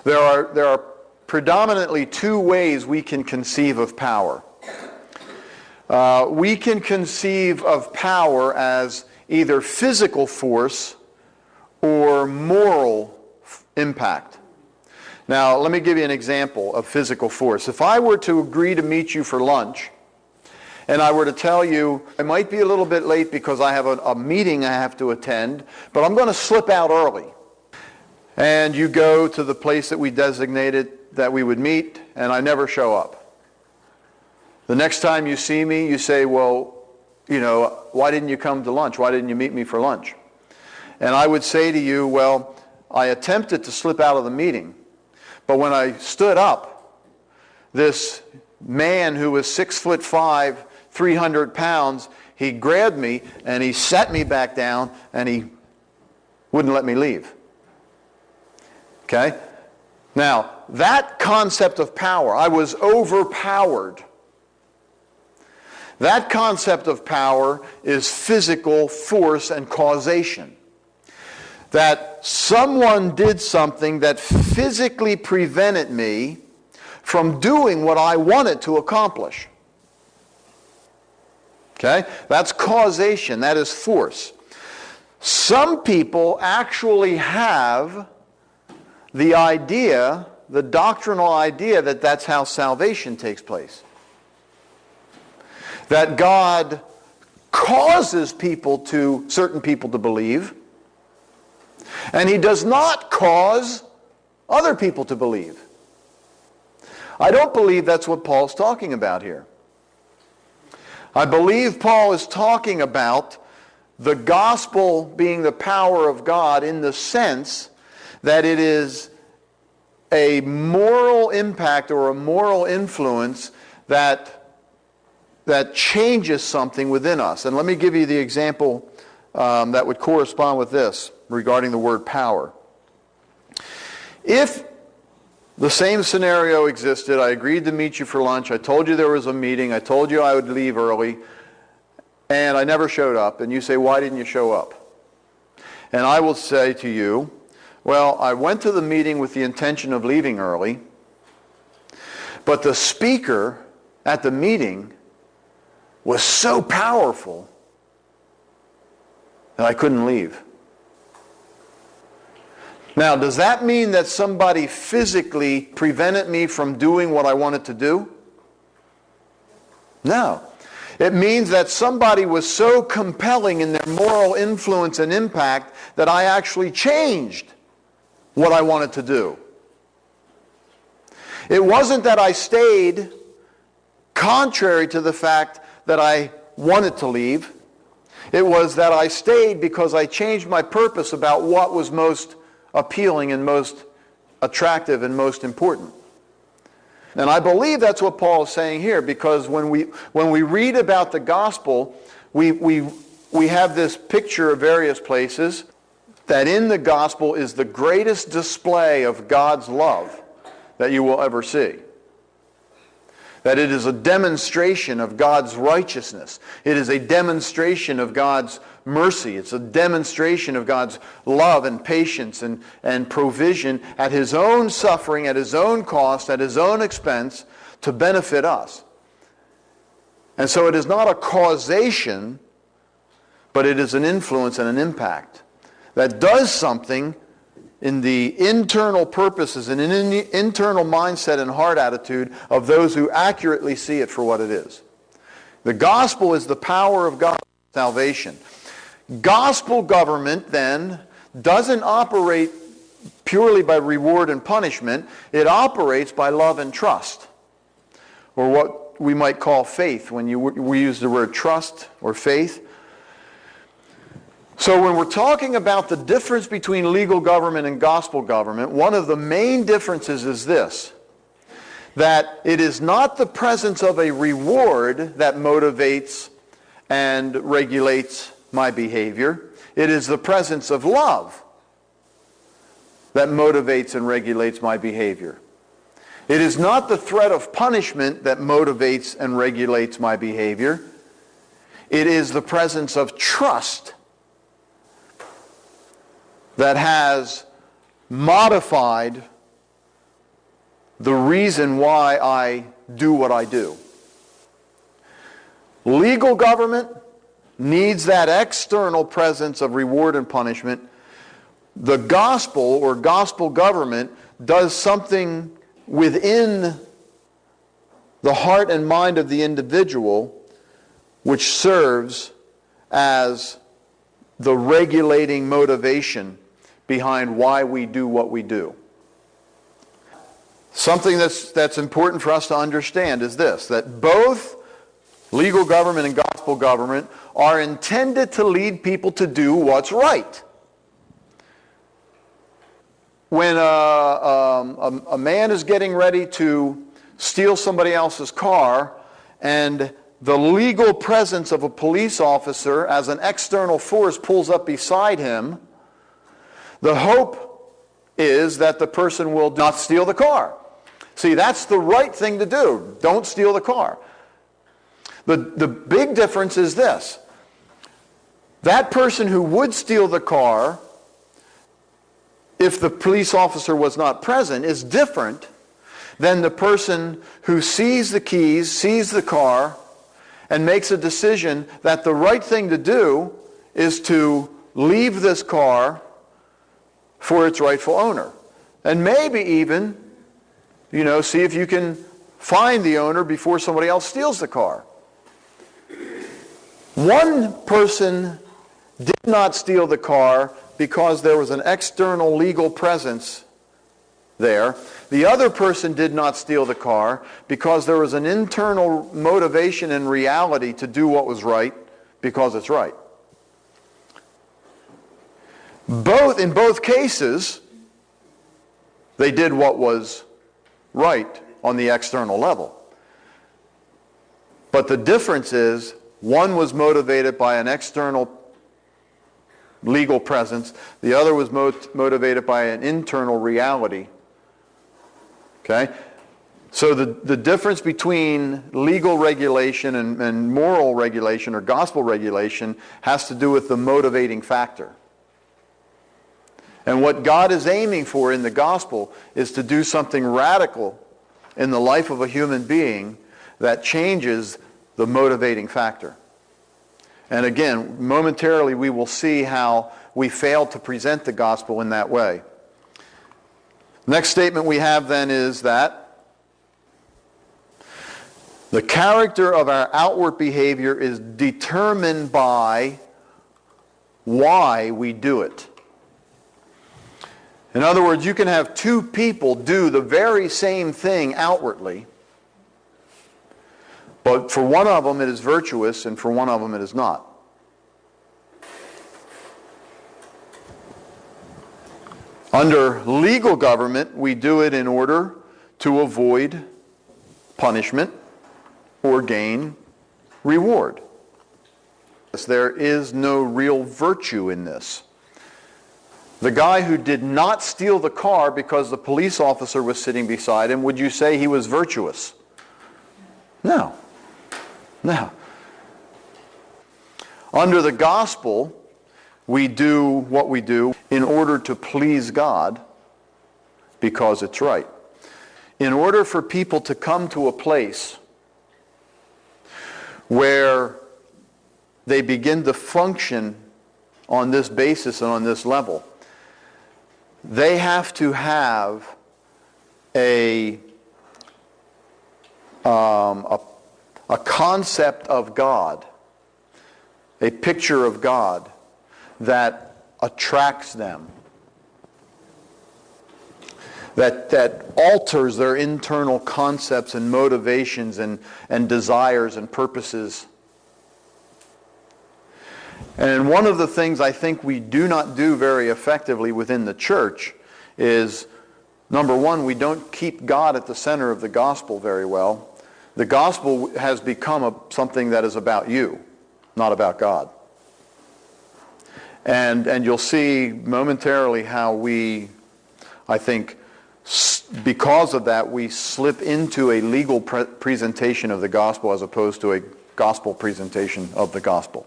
There are predominantly two ways we can conceive of power. We can conceive of power as either physical force or moral impact. Now, let me give you an example of physical force. If I were to agree to meet you for lunch, and I were to tell you, I might be a little bit late because I have a meeting I have to attend, but I'm going to slip out early. And you go to the place that we designated that we would meet, and I never show up. The next time you see me, you say, well, why didn't you come to lunch? Why didn't you meet me for lunch? And I would say to you, well, I attempted to slip out of the meeting, but when I stood up, this man who was 6'5", 300 pounds, he grabbed me and he sat me back down and he wouldn't let me leave. Okay? Now, that concept of power, I was overpowered. That concept of power is physical force and causation. That someone did something that physically prevented me from doing what I wanted to accomplish. Okay? That's causation. That is force. Some people actually have the idea, the doctrinal idea, that that's how salvation takes place. That God causes certain people to believe, and He does not cause other people to believe. I don't believe that's what Paul's talking about here. I believe Paul is talking about the gospel being the power of God in the sense that it is a moral impact or a moral influence that changes something within us. And let me give you the example that would correspond with this regarding the word power. If the same scenario existed, I agreed to meet you for lunch, I told you there was a meeting, I told you I would leave early, and I never showed up, and you say, why didn't you show up? And I will say to you, well, I went to the meeting with the intention of leaving early, but the speaker at the meeting was so powerful that I couldn't leave. Now, does that mean that somebody physically prevented me from doing what I wanted to do? No. It means that somebody was so compelling in their moral influence and impact that I actually changed what I wanted to do. It wasn't that I stayed contrary to the fact that I wanted to leave. It was that I stayed because I changed my purpose about what was most appealing and most attractive and most important. And I believe that's what Paul is saying here, because when we read about the gospel, we have this picture of various places that in the gospel is the greatest display of God's love that you will ever see. That it is a demonstration of God's righteousness. It is a demonstration of God's mercy. It's a demonstration of God's love and patience and provision at His own suffering, at His own cost, at His own expense to benefit us. And so it is not a causation, but it is an influence and an impact that does something in the internal purposes and in the internal mindset and heart attitude of those who accurately see it for what it is. The gospel is the power of God's salvation. Gospel government, then, doesn't operate purely by reward and punishment. It operates by love and trust, or what we might call faith when we use the word trust or faith. So when we're talking about the difference between legal government and gospel government, one of the main differences is this: that it is not the presence of a reward that motivates and regulates my behavior. It is the presence of love that motivates and regulates my behavior. It is not the threat of punishment that motivates and regulates my behavior. It is the presence of trust that has modified the reason why I do what I do. Legal government needs that external presence of reward and punishment. The gospel or gospel government does something within the heart and mind of the individual which serves as the regulating motivation behind why we do what we do. Something that's important for us to understand is this, that both legal government and gospel government are intended to lead people to do what's right. When a man is getting ready to steal somebody else's car, and the legal presence of a police officer as an external force pulls up beside him, the hope is that the person will not steal the car. See, that's the right thing to do. Don't steal the car. The big difference is this. That person who would steal the car, if the police officer was not present, is different than the person who sees the keys, sees the car, and makes a decision that the right thing to do is to leave this car for its rightful owner. And maybe even, see if you can find the owner before somebody else steals the car. One person did not steal the car because there was an external legal presence there. The other person did not steal the car because there was an internal motivation and reality to do what was right because it's right. In both cases, they did what was right on the external level. But the difference is, one was motivated by an external legal presence, the other was motivated by an internal reality. Okay? So the difference between legal regulation and moral regulation or gospel regulation has to do with the motivating factor. And what God is aiming for in the gospel is to do something radical in the life of a human being that changes the motivating factor. And again, momentarily we will see how we fail to present the gospel in that way. Next statement we have then is that the character of our outward behavior is determined by why we do it. In other words, you can have two people do the very same thing outwardly, but for one of them it is virtuous and for one of them it is not. Under legal government, we do it in order to avoid punishment or gain reward. There is no real virtue in this. The guy who did not steal the car because the police officer was sitting beside him, would you say he was virtuous? No. No. Under the gospel, we do what we do in order to please God because it's right. In order for people to come to a place where they begin to function on this basis and on this level, they have to have a concept of God, a picture of God that attracts them, that alters their internal concepts and motivations and desires and purposes. And one of the things I think we do not do very effectively within the church is, number one, we don't keep God at the center of the gospel very well. The gospel has become something that is about you, not about God. And you'll see momentarily how we, I think, because of that, we slip into a legal presentation of the gospel as opposed to a gospel presentation of the gospel.